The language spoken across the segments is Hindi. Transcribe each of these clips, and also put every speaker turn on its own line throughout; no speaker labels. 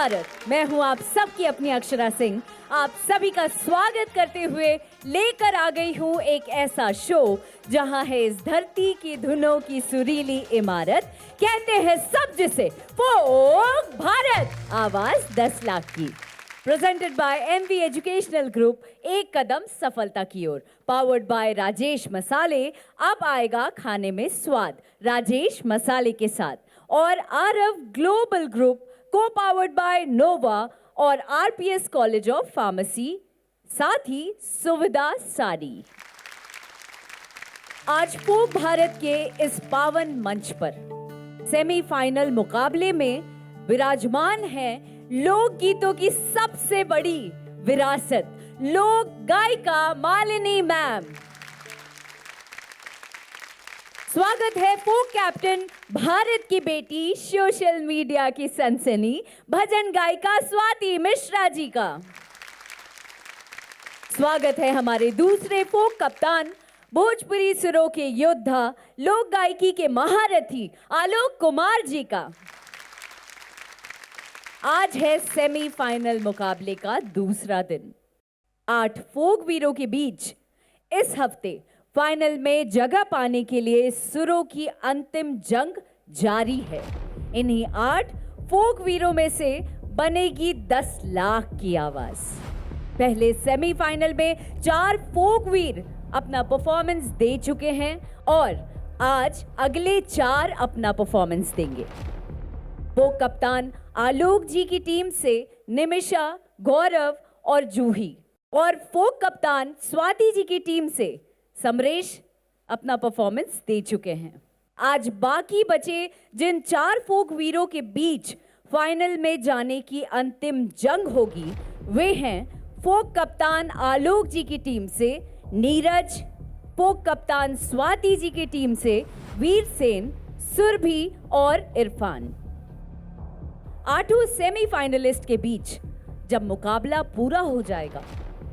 भारत। मैं हूं आप सबकी अपनी अक्षरा सिंह। आप सभी का स्वागत करते हुए लेकर आ गई हूं एक ऐसा शो जहां है इस धरती की धुनों की सुरीली इमारत। कहते हैं सब जिसे फोक भारत, आवाज 10 लाख की। Presented by MV educational group, एक कदम सफलता की ओर। पावर्ड बाय राजेश मसाले, अब आएगा खाने में स्वाद राजेश मसाले के साथ। और आरव ग्लोबल ग्रुप, को पावर्ड बाय नोवा और आरपीएस कॉलेज ऑफ फार्मेसी, साथ ही सुविधा सारी। आज फोक भारत के इस पावन मंच पर सेमीफाइनल मुकाबले में विराजमान है लोकगीतों की सबसे बड़ी विरासत, लोक गायिका मालिनी मैम। स्वागत है फोक कैप्टन, भारत की बेटी, सोशल मीडिया की सनसनी, भजन गायिका स्वाति मिश्रा जी का। स्वागत है हमारे दूसरे फोक कप्तान, भोजपुरी सुरों के योद्धा, लोक गायकी के महारथी आलोक कुमार जी का। आज है सेमीफाइनल मुकाबले का दूसरा दिन। 8 फोक वीरों के बीच इस हफ्ते फाइनल में जगह पाने के लिए सुरों की अंतिम जंग जारी है। इन्हीं 8 फोक वीरों में से बनेगी 10 लाख की आवाज। पहले सेमीफाइनल में 4 फोक वीर अपना परफॉर्मेंस दे चुके हैं और आज अगले 4 अपना परफॉर्मेंस देंगे। फोक कप्तान आलोक जी की टीम से निमिषा, गौरव और जूही, और फोक कप्तान स्वाति जी की टीम से समरेश अपना परफॉर्मेंस दे चुके हैं। आज बाकी बचे जिन 4 फोक वीरों के बीच फाइनल में जाने की अंतिम जंग होगी, वे हैं फोक कप्तान आलोक जी की टीम से नीरज, फोक कप्तान स्वाति जी की टीम से वीर सेन, सुरभि और इरफान। 8 सेमीफाइनलिस्ट के बीच जब मुकाबला पूरा हो जाएगा,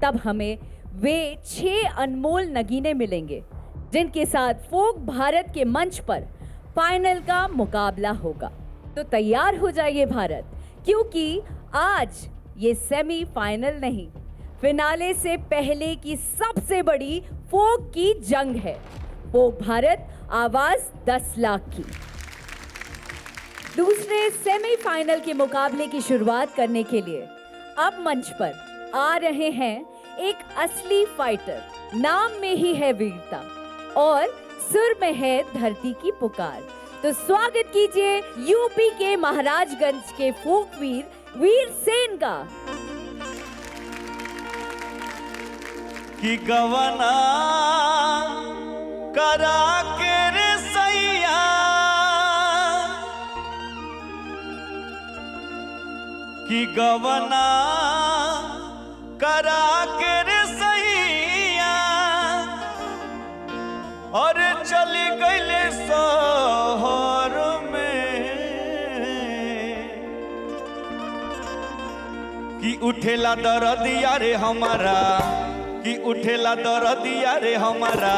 तब हमें वे 6 अनमोल नगीने मिलेंगे जिनके साथ फोक भारत के मंच पर फाइनल का मुकाबला होगा। तो तैयार हो जाइए भारत, क्योंकि आज ये सेमीफाइनल नहीं, फिनाले से पहले की सबसे बड़ी फोक की जंग है। फोक भारत, आवाज 10 लाख की। दूसरे सेमीफाइनल के मुकाबले की शुरुआत करने के लिए अब मंच पर आ रहे हैं एक असली फाइटर। नाम में ही है वीरता और सुर में है धरती की पुकार। तो स्वागत कीजिए यूपी के महाराजगंज के फोक वीर वीर सेन का।
कि गवना करा के रे सैया, कि गवना करा के रे सैया, और चली गईले शहर में, कि उठेला दरदिया रे हमारा, कि उठेला दरदिया रे हमारा,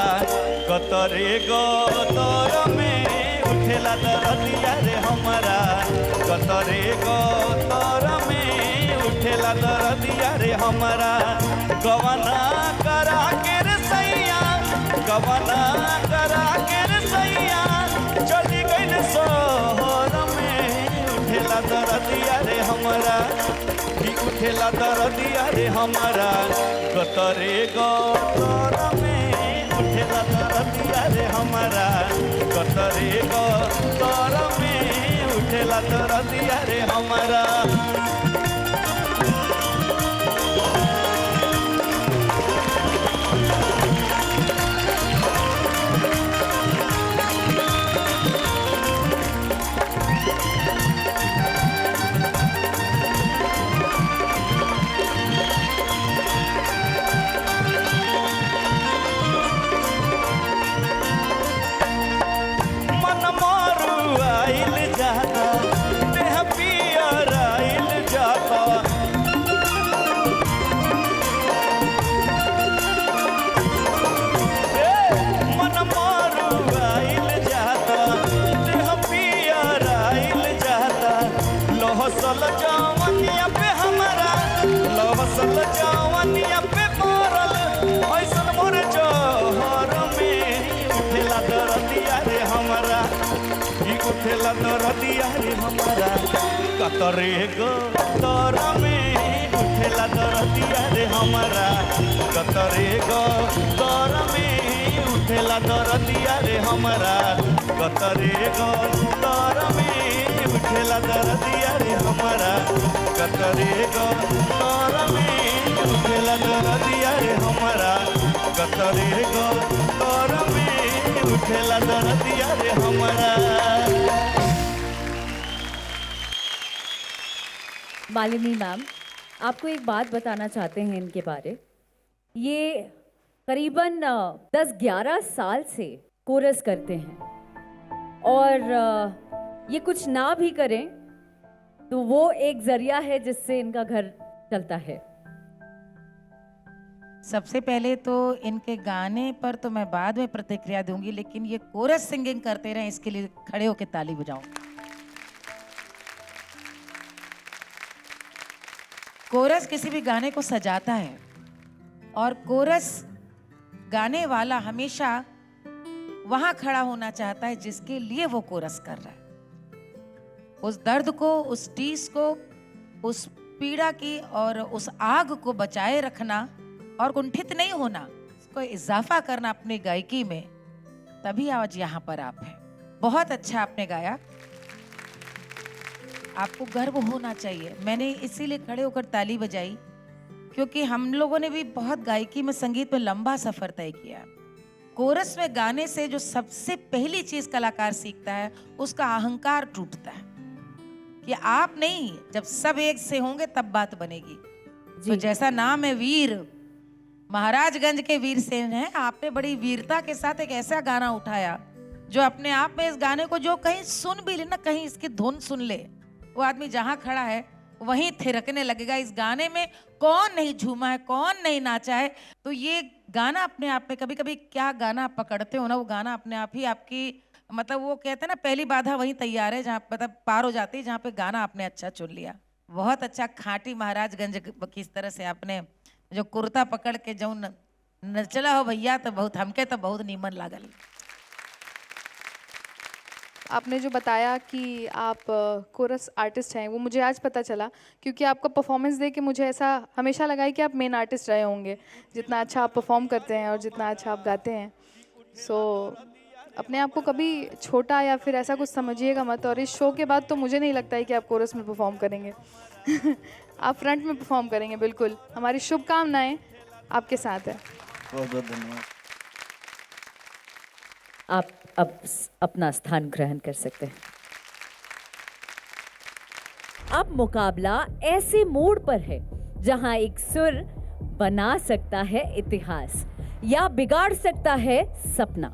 कतरे गतर में उठेला दरदिया रे हमारा, कतरे गतर में उठेला दरदिया रे हमारा। गवना करा के रे सैया, गवना करा के रे सैया, चली गईल शहर में, उठेला दरदिया रे हमारा, कि उठेला दरदिया रे हमारा, कतरे गतर में उठेला दरदिया रे हमारा, कतरे गतर में उठेला दरदिया रे हमारा। मन मारू आइल जाता, देह पियर आइल कतरे गो तर में उठेला दरदिया रे हमारा कतरे गो तर में उठेला दरदिया रे हमारा कतरे गो तर में उठेला दरदिया रे हमारा कतरे गो तर में उठेला दरदिया रे हमारा कतरे गो तर में उठेला दरदिया रे हमारा।
मालिनी मैम, आपको एक बात बताना चाहते हैं इनके बारे। ये करीबन 10-11 साल से कोरस करते हैं और ये कुछ ना भी करें तो वो एक जरिया है जिससे इनका घर चलता है।
सबसे पहले तो इनके गाने पर तो मैं बाद में प्रतिक्रिया दूंगी, लेकिन ये कोरस सिंगिंग करते रहे इसके लिए खड़े होकर ताली बजाओ। कोरस किसी भी गाने को सजाता है और कोरस गाने वाला हमेशा वहां खड़ा होना चाहता है जिसके लिए वो कोरस कर रहा है। उस दर्द को, उस टीस को, उस पीड़ा की और उस आग को बचाए रखना और कुंठित नहीं होना, उसको इजाफा करना अपनी गायकी में, तभी आज यहाँ पर आप हैं। बहुत अच्छा आपने गाया, आपको गर्व होना चाहिए। मैंने इसीलिए खड़े होकर ताली बजाई क्योंकि हम लोगों ने भी बहुत गायकी में, संगीत में लंबा सफर तय किया। कोरस में गाने से जो सबसे पहली चीज कलाकार सीखता है, उसका अहंकार टूटता है कि आप नहीं, जब सब एक से होंगे तब बात बनेगी। तो जैसा नाम है वीर, महाराजगंज के वीर सेन है, आपने बड़ी वीरता के साथ एक ऐसा गाना उठाया जो अपने आप में, इस गाने को जो कहीं सुन भी ले ना, कहीं इसकी धुन सुन ले, वो आदमी जहां खड़ा है वहीं थिरकने लगेगा। इस गाने में कौन नहीं झूमा है, कौन नहीं नाचा है। तो ये गाना अपने आप में, कभी कभी क्या गाना आप पकड़ते हो ना, वो गाना अपने आप ही आपकी, मतलब वो कहते हैं ना, पहली बाधा वहीं तैयार है जहाँ मतलब पार हो जाती है, जहाँ पे गाना आपने अच्छा चुन लिया। बहुत अच्छा, खाटी महाराजगंज किस तरह से आपने जो कुर्ता पकड़ के जो नचला हो भैया, तो बहुत हमके तो बहुत नीमन लागल।
आपने जो बताया कि आप कोरस आर्टिस्ट हैं, वो मुझे आज पता चला, क्योंकि आपका परफॉर्मेंस देख के मुझे ऐसा हमेशा लगा है कि आप मेन आर्टिस्ट रहे होंगे, जितना अच्छा आप परफॉर्म करते हैं और जितना अच्छा आप गाते हैं। अपने आप को कभी छोटा या फिर ऐसा कुछ समझिएगा मत, और इस शो के बाद तो मुझे नहीं लगता है कि आप कोरस में परफॉर्म करेंगे। आप फ्रंट में परफॉर्म करेंगे, बिल्कुल। हमारी शुभकामनाएं आपके साथ है।
बहुत बहुत धन्यवाद।
आप अब अपना स्थान ग्रहण कर सकते हैं। अब मुकाबला ऐसे मोड़ पर है जहां एक सुर बना सकता है इतिहास या बिगाड़ सकता है सपना।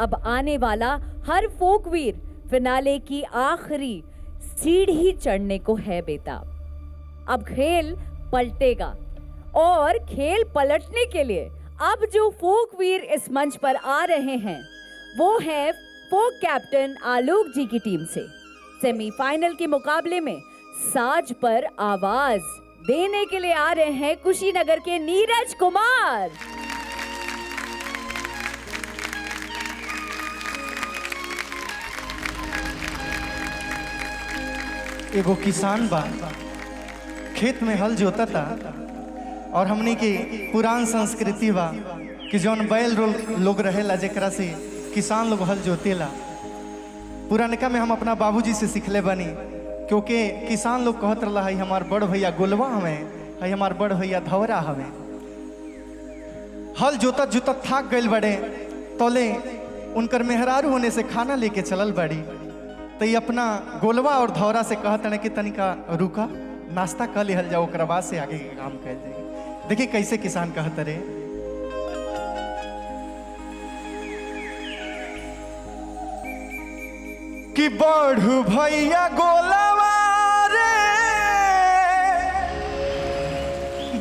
अब आने वाला हर फोकवीर फिनाले की आखिरी सीढ़ी चढ़ने को है बेताब। अब खेल पलटेगा और खेल पलटने के लिए अब जो फोकवीर इस मंच पर आ रहे हैं वो है फोक कैप्टन आलोक जी की टीम से। सेमीफाइनल के मुकाबले में साज पर आवाज देने के लिए आ रहे हैं कुशीनगर के नीरज कुमार।
एगो किसान बा, खेत में हल जोतता और हमनी की पुरान संस्कृति बा कि जौन बैल लोग रहेला, जेकरा से किसान लोग हल जोतेला। पुरानका में हम अपना बाबूजी से सीखले बनी, क्योंकि किसान लोग कहत रहा है हमार बड़ भैया गोलवा हमें, है हमार बड़ भैया धवरा हमें। हल जोतत जोतत थाक गइल बड़े, तोले उनकर मेहरारू होने से खाना लेके चलल बड़ी, तो ये अपना गोलवा और धौरा से कहत है कि तनिका रुका, नाश्ता कर लेहल जाओ, ओकरा बाद से आगे के काम कर जाएगी। देखिए कैसे किसान कहत रे, कि बढ़ू भैया गोलवा रे,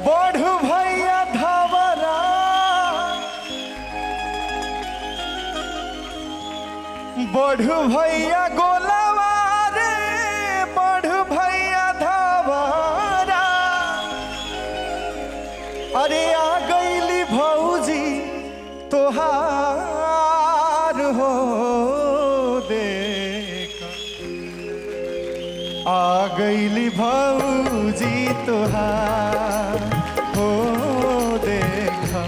बढ़ू भैया धवरा, बढ़ू भैया गोलवा रे, बढ़ू भैया धवरा। अरे आ गईली भौजी तोहार हो, आ गई भौजी तोहार हो देखा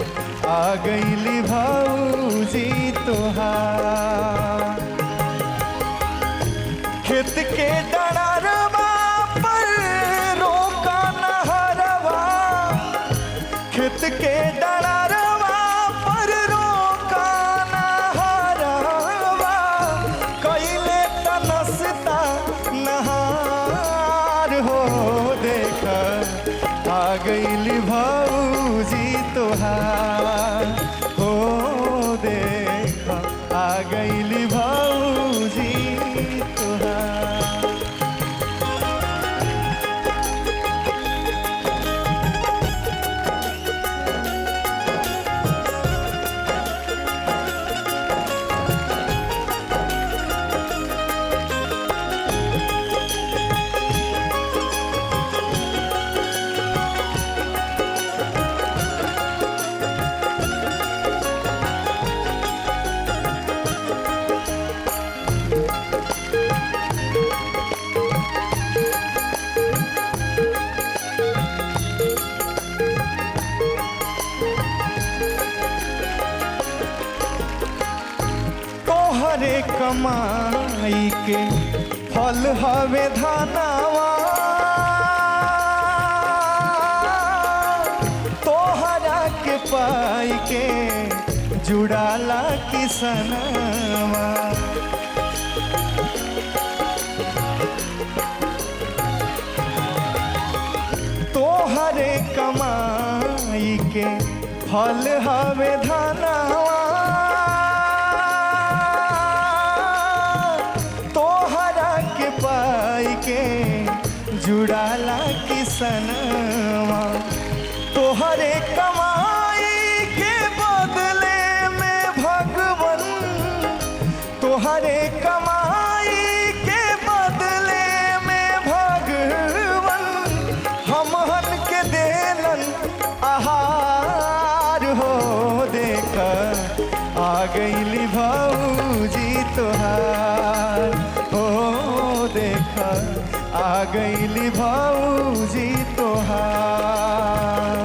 आ गईली भौजी तोहार खेत के डरारवा पर रोका नहरवा खेत के डरारवा पर रोका नहरवा कइले तनसता नहार हो देखा आ गईली भौजी तोहार हो देखा आ गईली भौजी तोहार तोहरे कमाई के फल हवे धनवा तोहरा के पाई के जुड़ाला किसनवा तोहरे कमाई के फल हवे धनवा तोहरा के पाई के जुड़ाला किसनवा तोहरे कमाई के बदले में भगवन तोहरे कमाई के बदले में भगवन हमहन के देलन आहार हो देखा आ गईली भौजी तोहार हो देखा आ गईली भौजी तोहार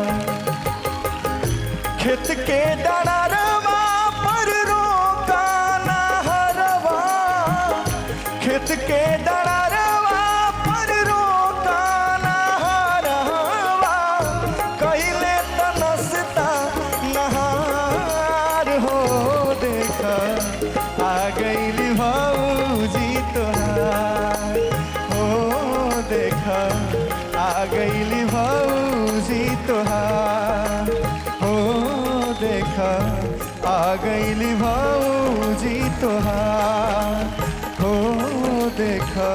खेत के डरारवा पर रोका नहरवा खेत के डरारवा पर रोका नहरवा कइले तनसता नहार हो देखा आ गईली भौजी तोहार हो देखा आ गईली भौजी तोहार हो देखा आ गईली भौजी तोहार हो देखा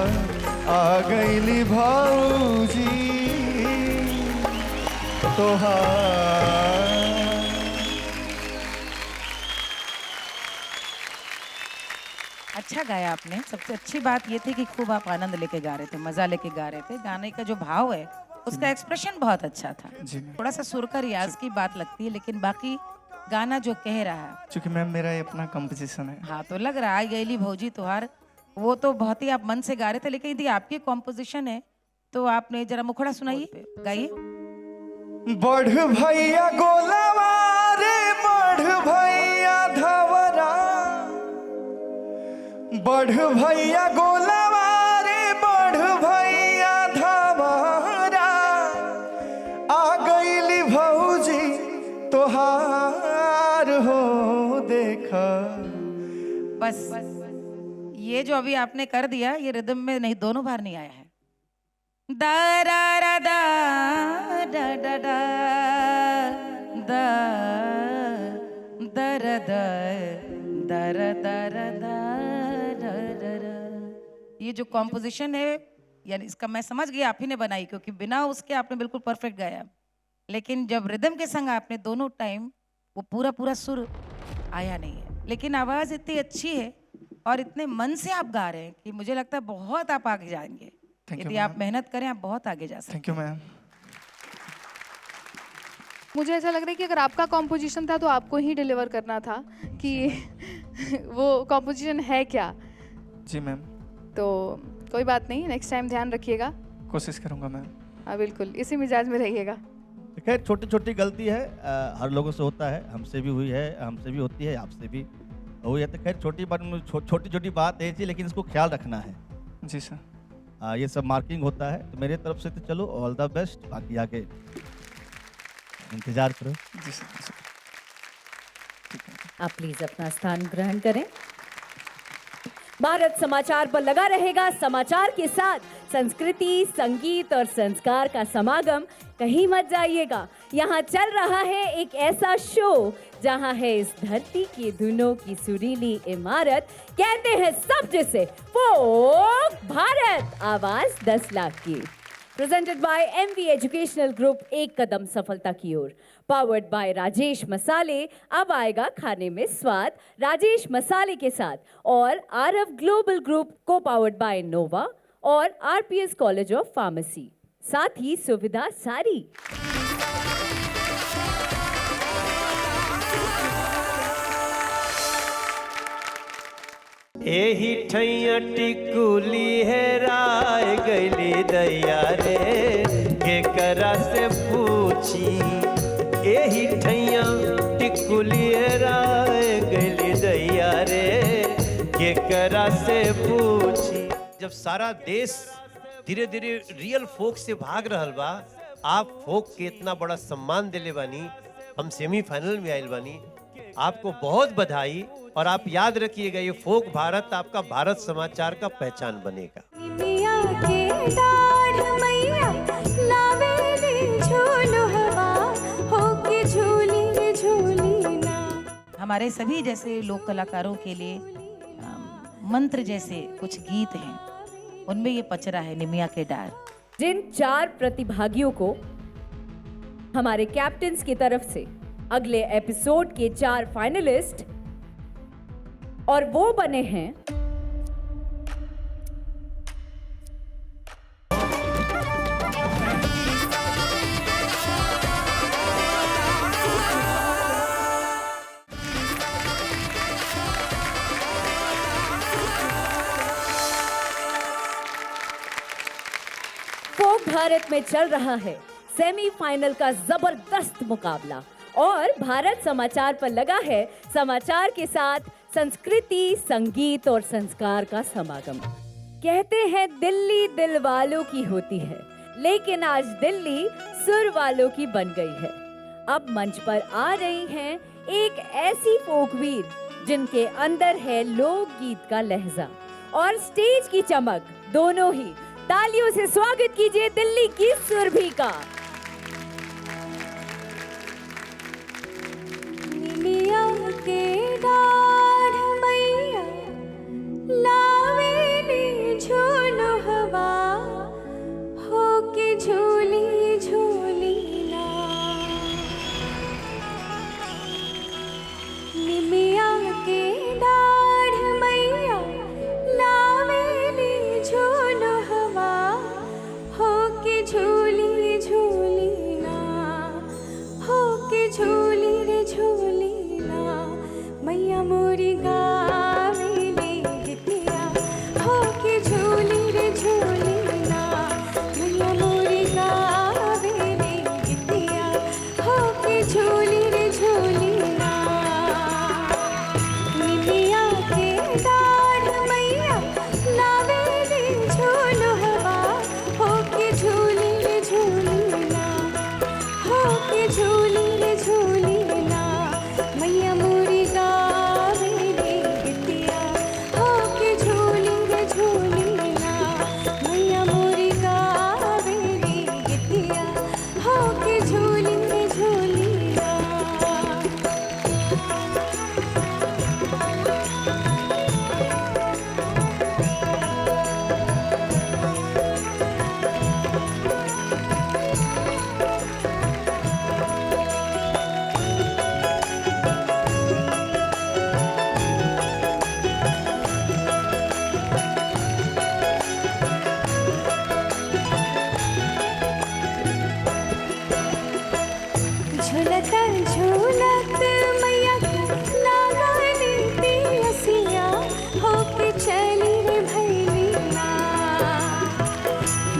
आ गईली भौजी तोहार
अच्छा गाया आपने। सबसे अच्छी बात ये थी कि खूब आप आनंद लेके गा रहे थे, मजा लेके गा रहे थे। गाने का जो भाव है उसका एक्सप्रेशन बहुत अच्छा था।
जी।
थोड़ा सा सुर का रियाज की बात लगती है, लेकिन बाकी गाना जो कह रहा है,
चूंकि मैम मेरा ये अपना कंपोजिशन है।
हाँ, तो लग रहा है गईली भौजी तुहार, वो तो बहुत ही आप मन से गा रहे थे। लेकिन यदि आपकी कॉम्पोजिशन है तो आपने जरा मुखड़ा सुनाइए, गाइए।
बढ़ भैया गोलावा रे बढ़ भैया धवरा बढ़ भैया गोलावा रे बढ़ भैया धवरा आ गईली भौजी तोहार हो देखा।
बस ये जो अभी आपने कर दिया, ये रिदम में नहीं, दोनों बार नहीं आया है। दा रा रा दा डा डा डा दा दा रा दा दा रा दा रा दा रा रा रा। ये जो कॉम्पोजिशन है, यानी इसका मैं समझ गया आप ही ने बनाई, क्योंकि बिना उसके आपने बिल्कुल परफेक्ट गाया। लेकिन जब रिदम के संग आपने दोनों टाइम वो पूरा पूरा सुर आया नहीं है, लेकिन आवाज़ इतनी अच्छी है और इतने मन से आप गा रहे हैं कि मुझे लगता है बहुत आप आगे जाएंगे। यदि आप मेहनत करें आप बहुत आगे जा सकते हैं।
Thank you ma'am.
मुझे ऐसा लग रहा है कि अगर आपका कॉम्पोजिशन था तो आपको ही डिलीवर करना था कि वो कॉम्पोजिशन है क्या।
जी मैम।
तो कोई बात नहीं, नेक्स्ट टाइम ध्यान रखिएगा।
कोशिश करूंगा मैम।
हाँ बिल्कुल, इसी मिजाज में रहिएगा।
खैर छोटी छोटी गलती है, हर लोगों से होता है, हमसे भी हुई है, हमसे भी होती है, आपसे भी हुई है। तो खैर छोटी छोटी बात है जी, लेकिन इसको ख्याल रखना है।
जी सर।
ये सब मार्किंग होता है, तो मेरे तरफ से तो चलो ऑल द बेस्ट, बाकी आगे इंतजार करो।
जी सर, जी सर। ठीक है।
आप प्लीज अपना स्थान ग्रहण करें। भारत समाचार पर लगा रहेगा, समाचार के साथ संस्कृति, संगीत और संस्कार का समागम। कहीं मत जाइएगा, यहाँ चल रहा है एक ऐसा शो जहाँ है इस धरती की धुनों की सुरीली इमारत। कहते हैं सब जिसे फोक भारत, आवाज 10 लाख की। Presented by MV educational group, एक कदम सफलता की ओर। पावर्ड बाय राजेश मसाले, अब आएगा खाने में स्वाद राजेश मसाले के साथ। और आरव ग्लोबल ग्रुप, को पावर्ड बाय नोवा और आरपीएस कॉलेज ऑफ फार्मेसी, साथ ही सुविधा सारी।
एही ठैया टिकुली है राय गैली दैया रे, केकरा से पूछी। एही ठैया टिकुली है राय गैली दैया रे, केकरा से पूछी।
जब सारा देश धीरे धीरे रियल फोक से भाग रहल बा, आप फोक के इतना बड़ा सम्मान दिले बानी, हम सेमीफाइनल में आयल बानी, आपको बहुत बधाई। और आप याद रखिएगा, ये फोक भारत आपका भारत समाचार का पहचान बनेगा।
हमारे सभी जैसे लोक कलाकारों के लिए मंत्र जैसे कुछ गीत हैं, उनमें ये पचरा है निमिया के डार।
जिन 4 प्रतिभागियों को हमारे कैप्टन्स की तरफ से अगले एपिसोड के 4 फाइनलिस्ट, और वो बने हैं फोक भारत में चल रहा है सेमीफाइनल का जबरदस्त मुकाबला, और भारत समाचार पर लगा है समाचार के साथ संस्कृति, संगीत और संस्कार का समागम। कहते हैं दिल्ली दिल वालों की होती है, लेकिन आज दिल्ली सुर वालों की बन गई है। अब मंच पर आ रही हैं एक ऐसी फोकवीर जिनके अंदर है लोकगीत का लहजा और स्टेज की चमक, दोनों ही। तालियों से स्वागत कीजिए दिल्ली की सुरभि का।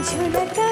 झुलता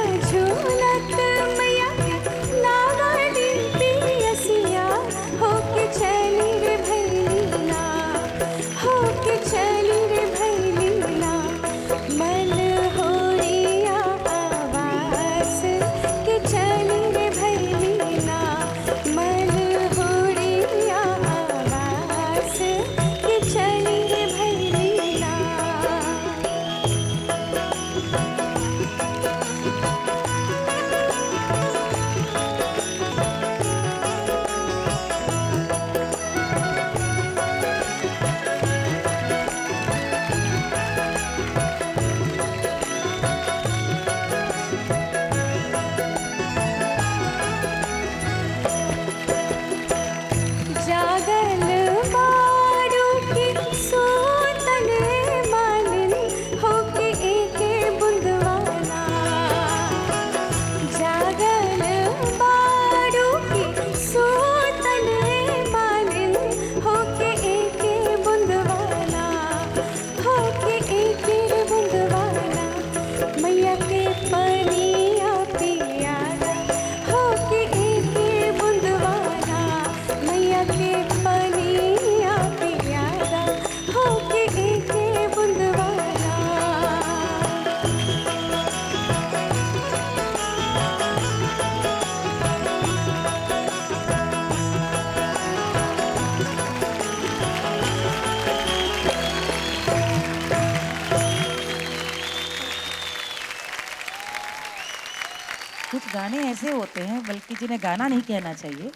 गाने ऐसे होते हैं बल्कि जिन्हें गाना नहीं कहना चाहिए।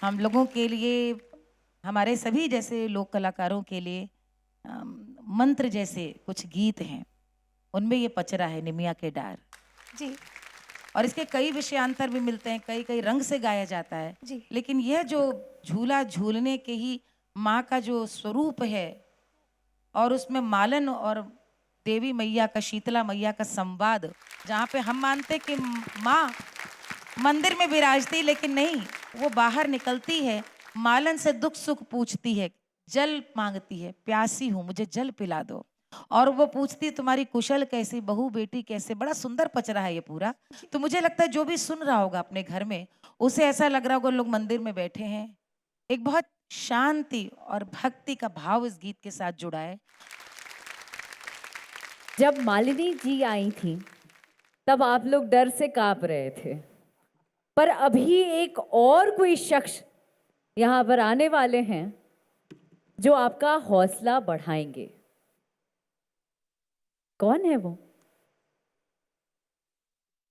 हम लोगों के लिए, हमारे सभी जैसे लोक कलाकारों के लिए मंत्र जैसे कुछ गीत हैं। उनमें ये पचरा है निमिया के डार
जी
और इसके कई विषयांतर भी मिलते हैं, कई कई रंग से गाया जाता है।
जी।
लेकिन यह जो झूला झूलने के ही माँ का जो स्वरूप है और उसमें मालन और देवी मैया का, शीतला मैया का संवाद, जहाँ पे हम मानते कि माँ मंदिर में विराजती, लेकिन नहीं, वो बाहर निकलती है, मालन से दुख सुख पूछती है, जल मांगती है, प्यासी हूँ मुझे जल पिला दो, और वो पूछती तुम्हारी कुशल कैसी, बहू बेटी कैसे। बड़ा सुंदर पचरा है ये पूरा। तो मुझे लगता है जो भी सुन रहा होगा अपने घर में, उसे ऐसा लग रहा होगा लोग मंदिर में बैठे हैं। एक बहुत शांति और भक्ति का भाव इस गीत के साथ जुड़ा है।
जब मालिनी जी आई थी तब आप लोग डर से कांप रहे थे, पर अभी एक और कोई शख्स यहाँ पर आने वाले हैं जो आपका हौसला बढ़ाएंगे। कौन है वो?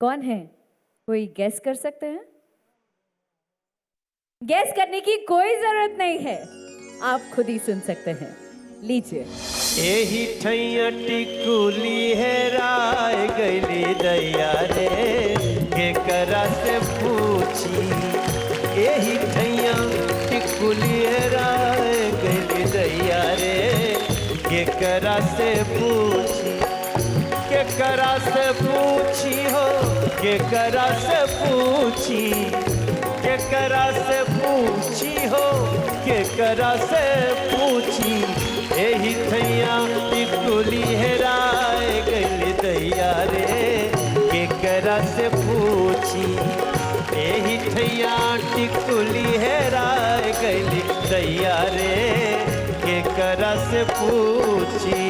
कौन है? कोई गैस कर सकते हैं? गैस करने की कोई जरूरत नहीं है, आप खुद ही सुन सकते हैं। लीजिए।
एही ठैया टिकुली हेराय गईली दैया रे, केकरा से पूछी। एही ठैया टिकुली हेराय गईली दैया रे, केकरा से पूछी। केकरा से पूछी हो, केकरा से पूछी, केकरा से पूछी हो, केकरा से पूछी। एही थैया टिकुली हेराय गइल दैया रे, केकरा से पूछी। एही थैया टिकुली हेराय गइल दैया रे, केकरा से पूछी।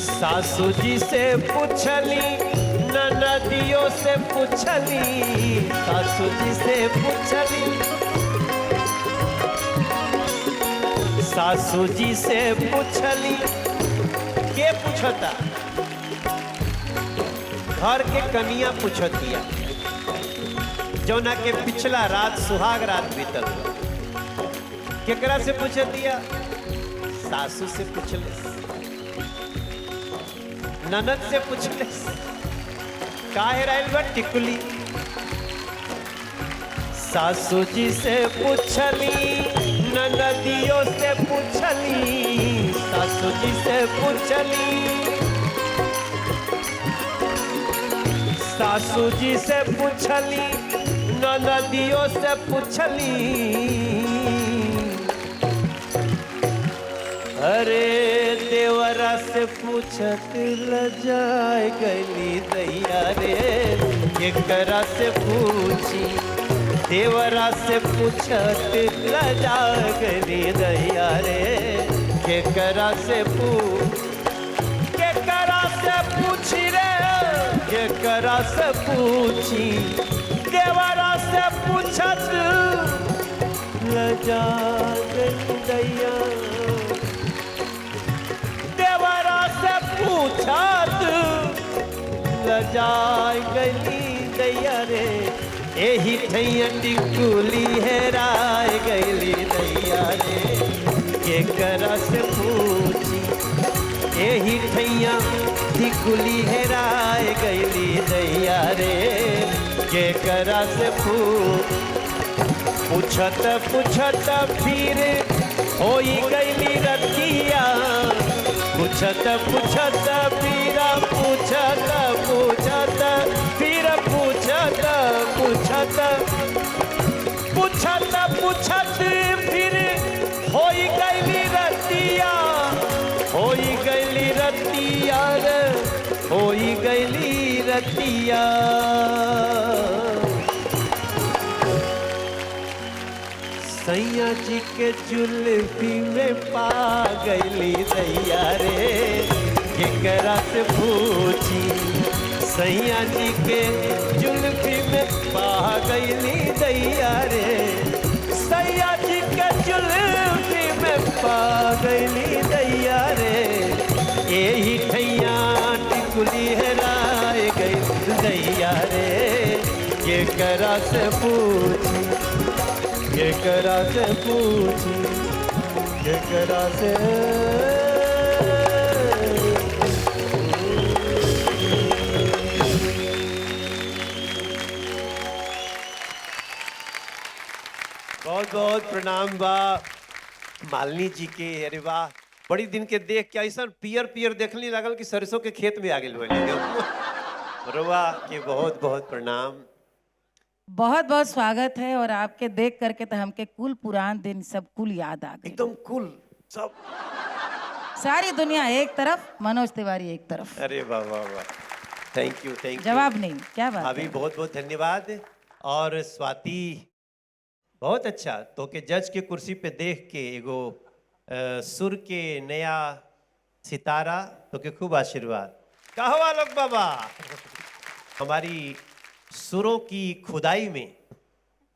सासू जी से पूछली, ननदियों से पूछली, सासू जी से पूछली, सासू जी से पूछली। के पूछता? घर के कनिया पूछतिया, जौना के पिछला रात सुहाग रात बीतल। केकरा से पूछतिया? सासू से पूछले, ननद से पूछले, काहे राइल बा टिकुली। सासू जी से पूछली, ननदियों से पूछली, सासू जी से पूछली, सासू जी से पूछली, ननदियों से पूछली। अरे देवरा से पूछत लजाए गली दैया रे, केकरा से पूछी। देवरा से पूछत लजाए गली दैया रे, केकरा से पूछ। केकरा से पूछी रे, केकरा से पूछी। देवरा से पूछत लजाए गली दैया, पूछत लजाय गली दैया रे। एही ठैया टिकुली हेराय गली दैया रे, केकरा से पूछी। एही ठैया टिकुली हेराय गली दैया रे, केकरा से पूछत पूछत फिर होई गली रतिया। पूछत पूछत पीरा, पूछत पूछत फिर पूछत पूछत, पूछत पूछत फिर होई गईली रतिया, होई गईली रतिया रे, होई गईली रतिया। सैया जी के जुल्फी में पा गईली दैया रे, केकरा से पूछी।
सैया जी के जुल्फी में पा गईली दैया रे, सैया जी के जुल्फी में पा गईली दैया रे, यही ठैया टिकुली हेराए गई दैया रे, के करा से पूछी, के करा से पूछी, के करा से बहुत बहुत प्रणाम बा मालिनी जी के। अरे वाह, बड़ी दिन के देख के ऐसा पियर पियर देखने लगल कि सरसों के खेत में आ गए रुआ के बहुत बहुत प्रणाम।
बहुत बहुत स्वागत है। और आपके देख करके तो हमके कुल पुरान दिन सब कुल याद आ गए।
एकदम कुल सब,
सारी दुनिया एक तरफ, मनोज तिवारी एक तरफ।
अरे वाह वाह वाह, थैंक यू थैंक यू।
जवाब नहीं, क्या बात
अभी
है।
बहुत बहुत धन्यवाद। और स्वाति बहुत अच्छा, तो के जज के कुर्सी पे देख के एगो सुर के नया सितारा, तो के खूब आशीर्वाद। कहवा लोग बाबा, हमारी सुरों की खुदाई में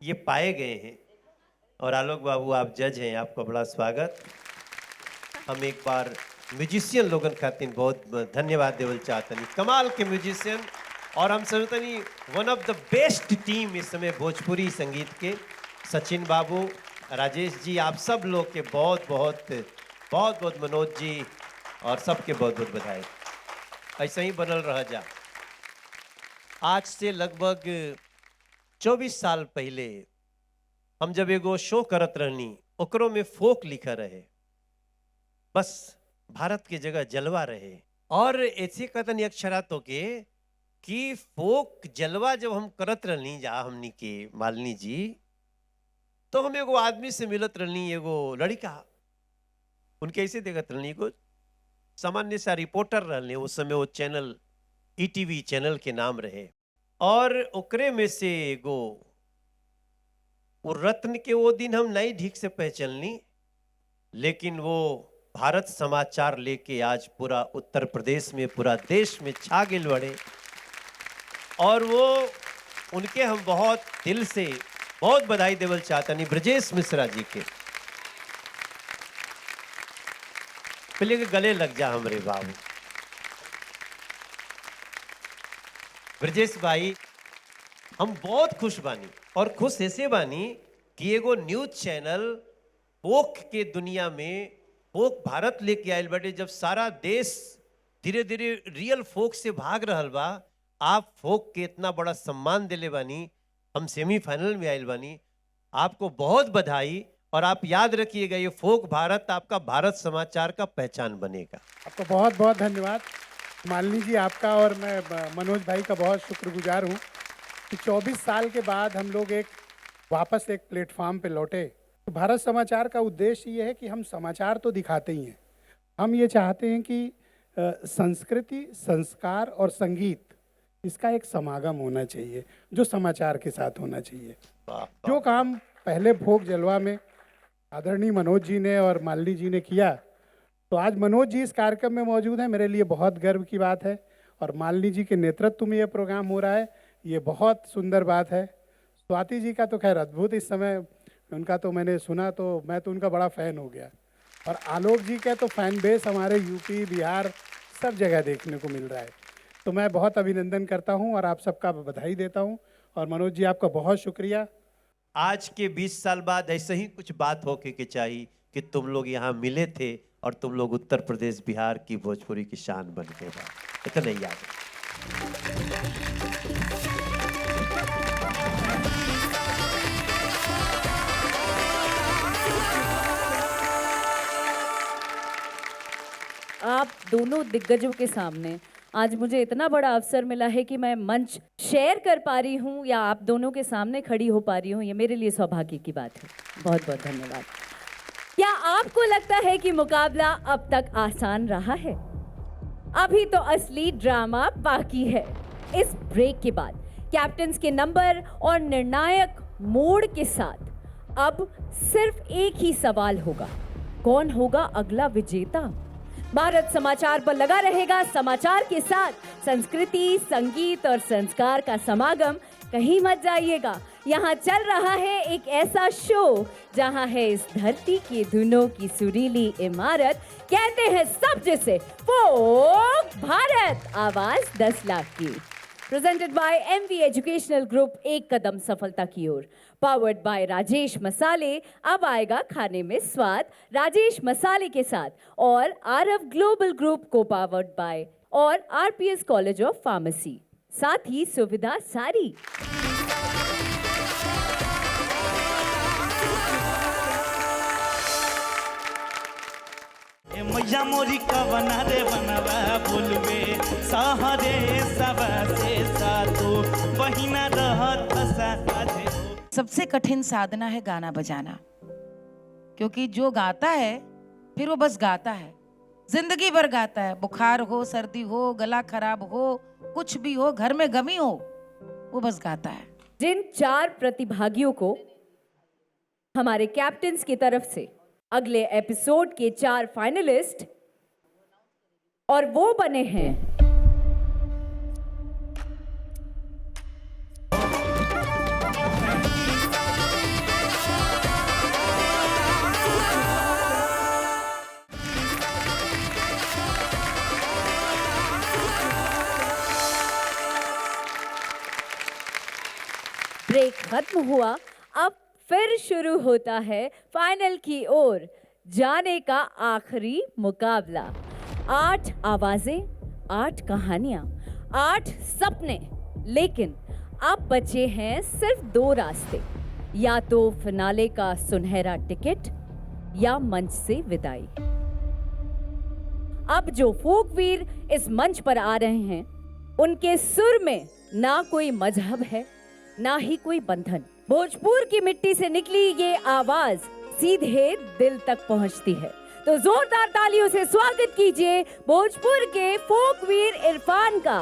ये पाए गए हैं। और आलोक बाबू आप जज हैं, आपका बड़ा स्वागत। हम एक बार म्यूजिशियन लोगन खातिर बहुत धन्यवाद देवल चाहतनी, कमाल के म्यूजिशियन। और हम समझतनी one of the best team इस समय भोजपुरी संगीत के, सचिन बाबू, राजेश जी, आप सब लोग के बहुत बहुत बहुत बहुत, मनोज जी और सबके बहुत बहुत बधाई। ऐसे ही बनल रह जा। आज से लगभग 24 साल पहले हम जब एगो शो करत रहनी, ओकरो में फोक लिखा रहे, बस भारत के जगह जलवा रहे। और ऐसे कथन अक्षरातों के कि फोक जलवा जब हम करत रहनी जा हमनी के मालिनी जी, तो हम एगो आदमी से मिलत रहनी, एगो लड़का, उनके ऐसे देखत रहनी, एगो सामान्य सा रिपोर्टर रहने उस समय, वो चैनल ईटीवी चैनल के नाम रहे। और ओकरे में से एगो वो रत्न के वो दिन हम नहीं ठीक से पहचाननी, लेकिन वो भारत समाचार लेके आज पूरा उत्तर प्रदेश में, पूरा देश में छा गेल बड़े। और वो उनके हम बहुत दिल से बहुत बधाई देवल चाहतनी, ब्रजेश मिश्रा जी के। पहले के गले लग जा हमरे बाबू। ब्रजेश भाई, हम बहुत खुश बानी, और खुश ऐसे बानी कि एगो न्यूज चैनल फोक के दुनिया में फोक भारत लेके आयल बाटे। जब सारा देश धीरे धीरे रियल फोक से भाग रहल बा, आप फोक के इतना बड़ा सम्मान दिले बानी, हम सेमीफाइनल में आयल बानी, आपको बहुत बधाई। और आप याद रखिएगा, ये फोक भारत आपका भारत समाचार का पहचान बनेगा।
आपका बहुत बहुत धन्यवाद मालिनी जी, आपका और मैं मनोज भाई का बहुत शुक्रगुजार हूँ कि 24 साल के बाद हम लोग वापस एक प्लेटफॉर्म पे लौटे। तो भारत समाचार का उद्देश्य ये है कि हम समाचार तो दिखाते ही हैं, हम ये चाहते हैं कि संस्कृति, संस्कार और संगीत, इसका एक समागम होना चाहिए जो समाचार के साथ होना चाहिए। जो काम पहले फोक जलवा में आदरणीय मनोज जी ने और मालिनी जी ने किया, तो आज मनोज जी इस कार्यक्रम में मौजूद हैं, मेरे लिए बहुत गर्व की बात है। और मालिनी जी के नेतृत्व में ये प्रोग्राम हो रहा है, ये बहुत सुंदर बात है। स्वाति जी का तो खैर अद्भुत, इस समय उनका तो मैंने सुना तो मैं तो उनका बड़ा फ़ैन हो गया। और आलोक जी का तो फ़ैन बेस हमारे यूपी, बिहार सब जगह देखने को मिल रहा है। तो मैं बहुत अभिनंदन करता हूँ और आप सबका बधाई देता हूँ। और मनोज जी, आपका बहुत शुक्रिया।
आज के 20 साल बाद ऐसे ही कुछ बात होके के चाहिए कि तुम लोग यहाँ मिले थे और तुम लोग उत्तर प्रदेश, बिहार की भोजपुरी की शान बन गए। इतना याद है।
आप दोनों दिग्गजों के सामने आज मुझे इतना बड़ा अवसर मिला है कि मैं मंच शेयर कर पा रही हूँ या आप दोनों के सामने खड़ी हो पा रही हूँ, ये मेरे लिए सौभाग्य की बात है। बहुत बहुत धन्यवाद। क्या आपको लगता है कि मुकाबला अब तक आसान रहा है? अभी तो असली ड्रामा बाकी है। इस ब्रेक के बाद कैप्टन्स के नंबर और निर्णायक मोड़ के साथ अब सिर्फ एक ही सवाल होगा, कौन होगा अगला विजेता? भारत समाचार पर लगा रहेगा समाचार के साथ संस्कृति, संगीत और संस्कार का समागम। कहीं मत जाइएगा, यहाँ चल रहा है एक ऐसा शो जहाँ है इस धरती की धुनों की सुरीली इमारत। कहते हैं सब जिसे फोक भारत, आवाज 10 लाख की। Presented by MV educational group, एक कदम सफलता की ओर। पावर्ड बाय राजेश मसाले, अब आएगा खाने में स्वाद राजेश मसाले के साथ। और आरव ग्लोबल ग्रुप को पावर्ड बाय और आरपीएस कॉलेज ऑफ फार्मेसी, साथ ही सुविधा सारी।
ए मैया मोरी का बना रे बनवा बोलबे सहरे सब से सातो बहिना रहत साथे हो।
सबसे कठिन साधना है गाना बजाना, क्योंकि जो गाता है फिर वो बस गाता है, जिंदगी भर गाता है। बुखार हो, सर्दी हो, गला खराब हो, कुछ भी हो, घर में गमी हो, वो बस गाता है।
जिन 4 प्रतिभागियों को हमारे कैप्टन्स की तरफ से अगले एपिसोड के 4 फाइनलिस्ट और वो बने हैं ब्रेक खत्म हुआ, अब फिर शुरू होता है फाइनल की ओर जाने का आखिरी मुकाबला। 8 आवाजें, 8 कहानियां, 8 सपने, लेकिन अब बचे हैं सिर्फ 2 रास्ते, या तो फिनाले का सुनहरा टिकट या मंच से विदाई। अब जो फोकवीर इस मंच पर आ रहे हैं, उनके सुर में ना कोई मजहब है, ना ही कोई बंधन। भोजपुर की मिट्टी से निकली ये आवाज सीधे दिल तक पहुंचती है। तो जोरदार तालियों से स्वागत कीजिए भोजपुर के फोकवीर इरफान का।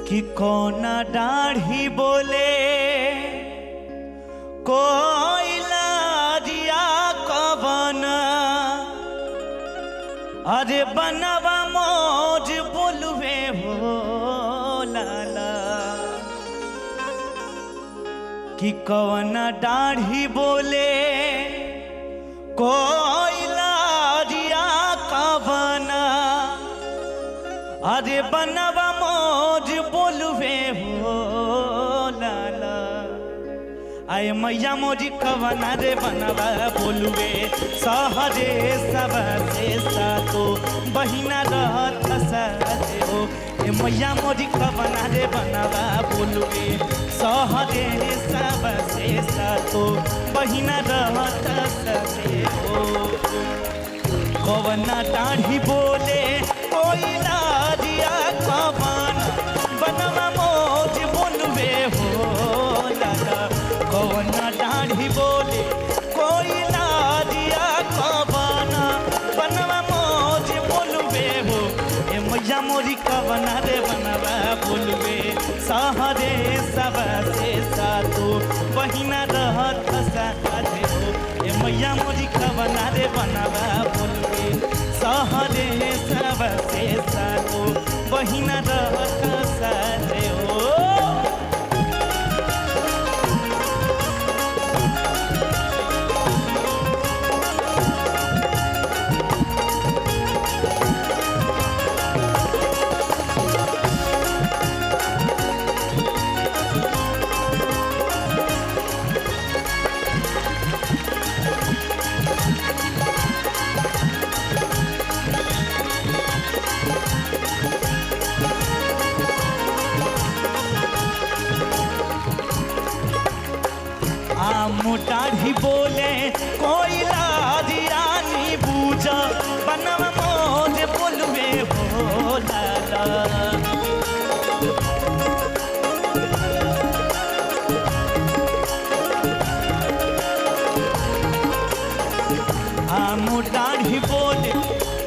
कि कोना दाढ़ी बोले कोई लाजिया कवन, अरे बनवा मौज बोलवे हो लाला। कि कवन दाढ़ी बोले कोई लाजिया कवन, अरे बनवा मौज बोलवे हो लाला। आए मैया मोजी कवना रे बनवा बोलवे सहरे सब से सातो बहिना रहत साथे हो। ए मैया मोजी कवना रे बनवा बोलवे सहरे सब से सातो बहिना रहत साथे हो। कवना दाढ़ी बोले कोई लाजिया कवन, बनवा मौज बोलवे हो लाला। कवना दाढ़ी बोले कोई लाजिया कवन, बनवा मौज बोलवे हो। ए मैया मोरी कवना रे बनवा बोलवे सहरे सब से सातो बहिना रहत साथे हो। ए मैया मोरी कवना रे बनवा बोलवे सहरे सब से सातो बहिना रहत साथे हो। दाढ़ी बोले कोई लाजियानी बूझा, बनवा मौज बोलवे हो लाला। दाढ़ी बोले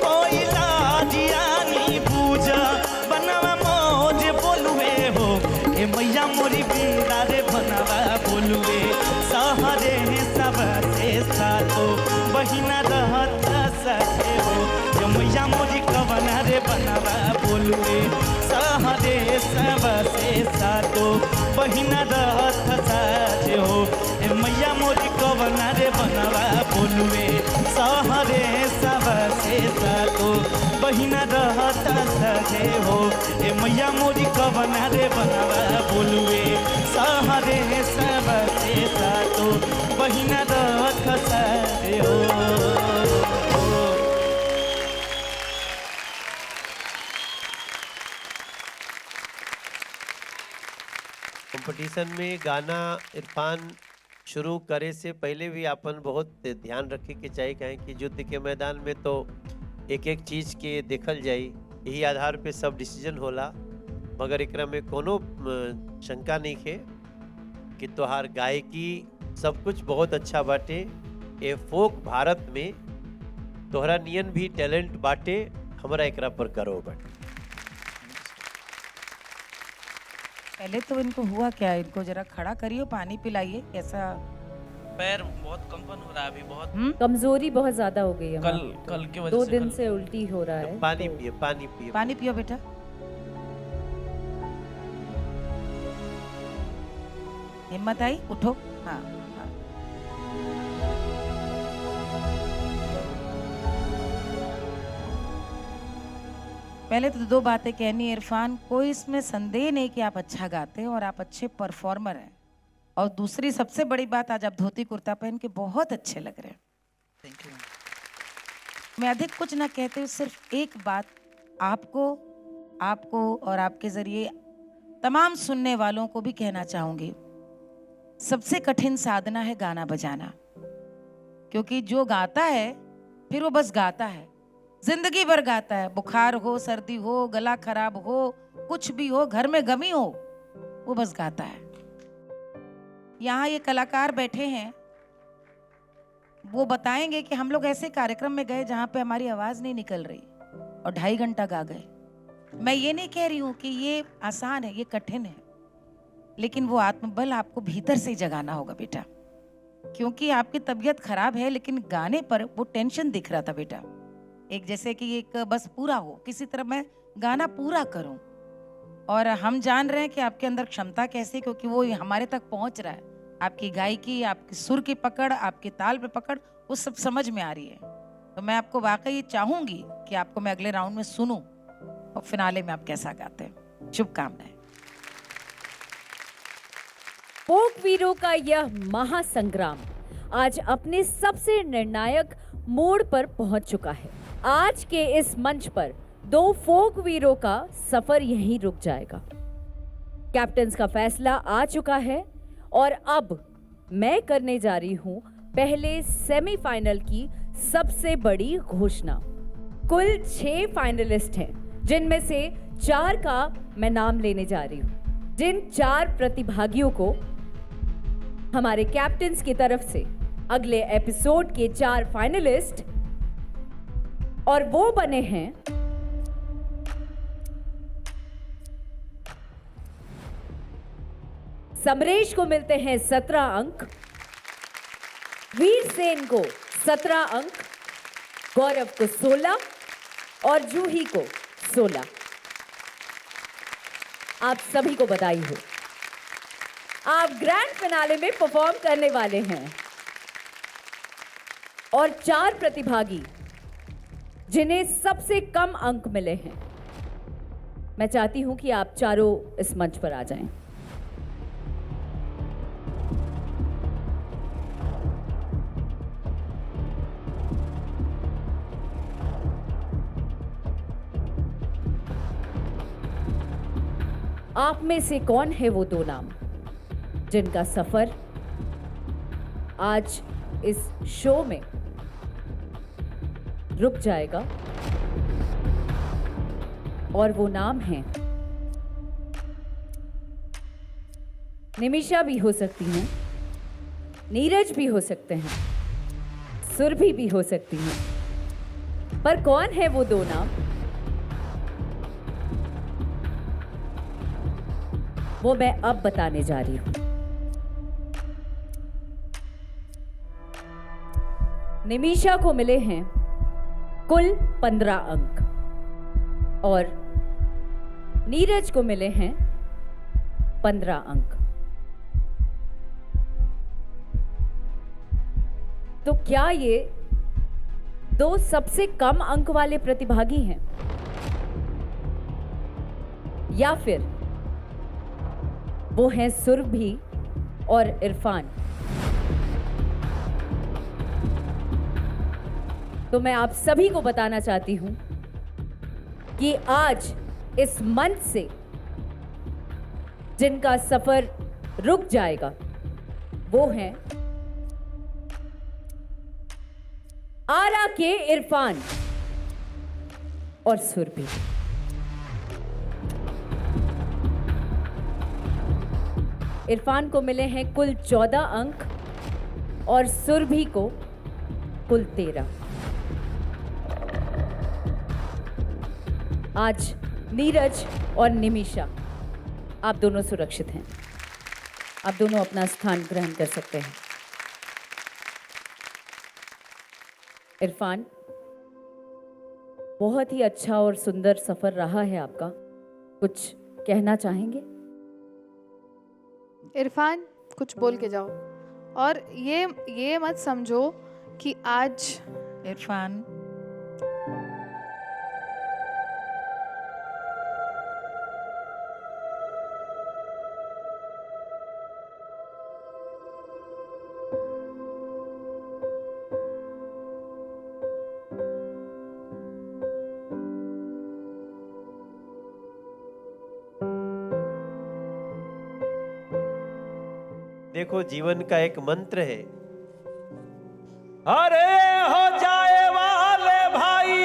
कोई लाजियानी बूझा, बनवा मौज बोलवे हो। ए बहिना रहता साथे हो ये मैया मोरी कवना रे बनवा बोलुए सहरे सब से सातो बहिना रहता साथे हो ये मैया मोरी कवना रे बनवा बोलुए सहरे सब से सातो बहिना रहता साथे हो ये मैया मोरी कवना रे बनवा बोलुए सहरे सब से सातो बहिना रहता साथे हो।
कंपटीशन में गाना इरफान शुरू करे से पहले भी अपन बहुत ध्यान रखे के चाहिए कहें कि युद्ध के मैदान में तो एक एक चीज के देखल जाई यही आधार पे सब डिसीजन होला मगर एकरा में कोनो शंका नहीं है कि तोहार गायकी सब कुछ बहुत अच्छा बाटे ए फोक भारत में तोहरा नियन भी टैलेंट बाटे हमरा एकरा पर करो बाटे।
पहले तो इनको हुआ क्या, इनको जरा खड़ा करियो, पानी पिलाइए, कैसा
पैर बहुत कंपन हो रहा है अभी बहुत।
कमजोरी बहुत ज्यादा हो गई है
कल की वजह
2
से
दिन
कल-
से उल्टी हो रहा है।
पानी
तो
पिए पानी पिए।
पानी पियो बेटा। हिम्मत आई, उठो। हाँ हाँ। पहले तो 2 बातें कहनी है इरफान, कोई इसमें संदेह नहीं कि आप अच्छा गाते हैं और आप अच्छे परफॉर्मर हैं। और दूसरी सबसे बड़ी बात, आज आप धोती कुर्ता पहन के बहुत अच्छे लग रहे हैं।
Thank you.
मैं अधिक कुछ ना कहते हुए सिर्फ एक बात आपको और आपके जरिए तमाम सुनने वालों को भी कहना चाहूंगी। सबसे कठिन साधना है गाना बजाना, क्योंकि जो गाता है फिर वो बस गाता है, जिंदगी भर गाता है। बुखार हो, सर्दी हो, गला खराब हो, कुछ भी हो, घर में गमी हो, वो बस गाता है। यहाँ ये कलाकार बैठे हैं, वो बताएंगे कि हम लोग ऐसे कार्यक्रम में गए जहाँ पे हमारी आवाज नहीं निकल रही और 2.5 घंटा गा गए। मैं ये नहीं कह रही हूँ कि ये आसान है, ये कठिन है, लेकिन वो आत्मबल आपको भीतर से ही जगाना होगा बेटा, क्योंकि आपकी तबीयत खराब है लेकिन गाने पर वो टेंशन दिख रहा था बेटा। एक जैसे कि एक बस पूरा हो, किसी तरह मैं गाना पूरा करूं। और हम जान रहे हैं कि आपके अंदर क्षमता कैसी, क्योंकि वो हमारे तक पहुंच रहा है। आपकी गायकी, आपकी सुर की पकड़, आपकी ताल पे पकड़, वो सब समझ में आ रही है। तो मैं आपको वाकई चाहूंगी कि आपको मैं अगले राउंड में सुनूं और फिनाले में आप कैसा गाते हैं। शुभकामनाएं।
फोक वीरों का यह महासंग्राम आज अपने सबसे निर्णायक मोड़ पर पहुंच चुका है। आज के इस मंच पर 2 फोक वीरों का सफर यहीं रुक जाएगा। कैप्टन्स का फैसला आ चुका है और अब मैं करने जा रही हूं पहले सेमीफाइनल की सबसे बड़ी घोषणा। कुल 6 फाइनलिस्ट हैं, जिनमें से 4 का मैं नाम लेने जा रही हूं। जिन 4 प्रतिभागियों को हमारे कैप्टन्स की तरफ से अगले एपिसोड के 4 फाइनलिस्ट, और वो बने हैं समरेश को मिलते हैं 17 अंक, वीर सेन को 17 अंक, गौरव को 16 और जूही को 16। आप सभी को बधाई हो, आप ग्रैंड फिनाले में परफॉर्म करने वाले हैं। और 4 प्रतिभागी जिन्हें सबसे कम अंक मिले हैं, मैं चाहती हूं कि आप चारों इस मंच पर आ जाएं। आप में से कौन है वो 2 नाम जिनका सफर आज इस शो में रुक जाएगा? और वो नाम है, निमिषा भी हो सकती हैं, नीरज भी हो सकते हैं, सुरभि भी हो सकती हैं, पर कौन है वो 2 नाम, वो मैं अब बताने जा रही हूं। निमिषा को मिले हैं कुल 15 अंक और नीरज को मिले हैं 15 अंक। तो क्या ये दो सबसे कम अंक वाले प्रतिभागी हैं या फिर वो हैं सुरभि और इरफान? तो मैं आप सभी को बताना चाहती हूं कि आज इस मंच से जिनका सफर रुक जाएगा वो हैं आरा के इरफान और सुरभि। इरफान को मिले हैं कुल 14 अंक और सुरभि को कुल 13। आज नीरज और निमिषा आप दोनों सुरक्षित हैं, आप दोनों अपना स्थान ग्रहण कर सकते हैं। इरफान, बहुत ही अच्छा और सुंदर सफर रहा है आपका, कुछ कहना चाहेंगे?
इरफान, कुछ बोल के जाओ और ये मत समझो कि आज
इरफान,
देखो, जीवन का एक मंत्र है, अरे हो जाए वाले भाई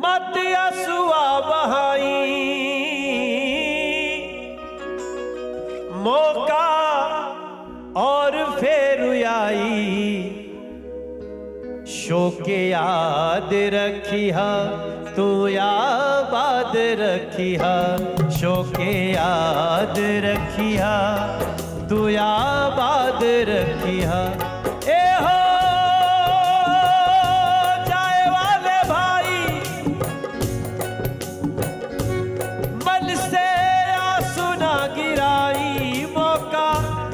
मत असुआ बहाई, मौका और फेर आई, शोके याद रखिया तू याद रखिया, शोके याद रखिया तू याद रखिया। ए हो जाए वाले भाई मन से आंसू ना गिराई, मौका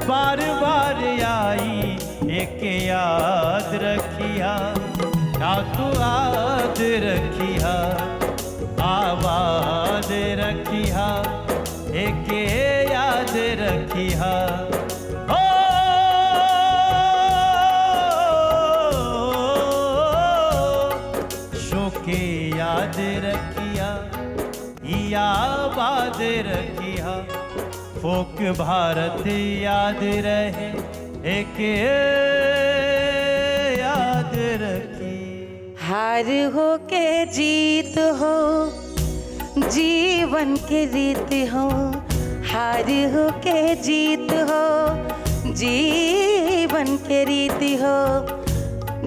बार बार आई, एक याद रखिया का तू याद रखिया, आबाद रखिया एक याद रखिया। ओ शोके याद रखिया आबाद रखिया, फोक भारत याद रहे एक याद रखी।
हार हो के जीत हो जीवन के रीत हो, हार हो के जीत हो जीवन के रीत हो,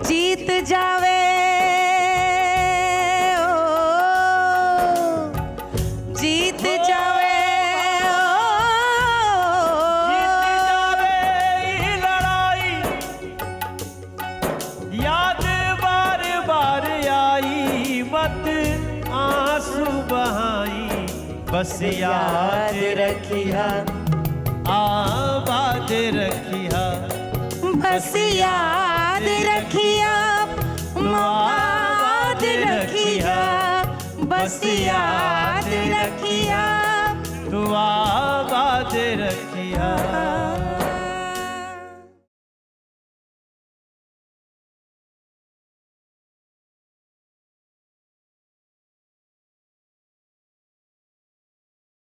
जीत जावे ओ जीत जावे
बस याद रखिया आबाद रखिया,
बस याद रखिया आबाद रखिया, बस याद रखिया
तू आबाद रखिया।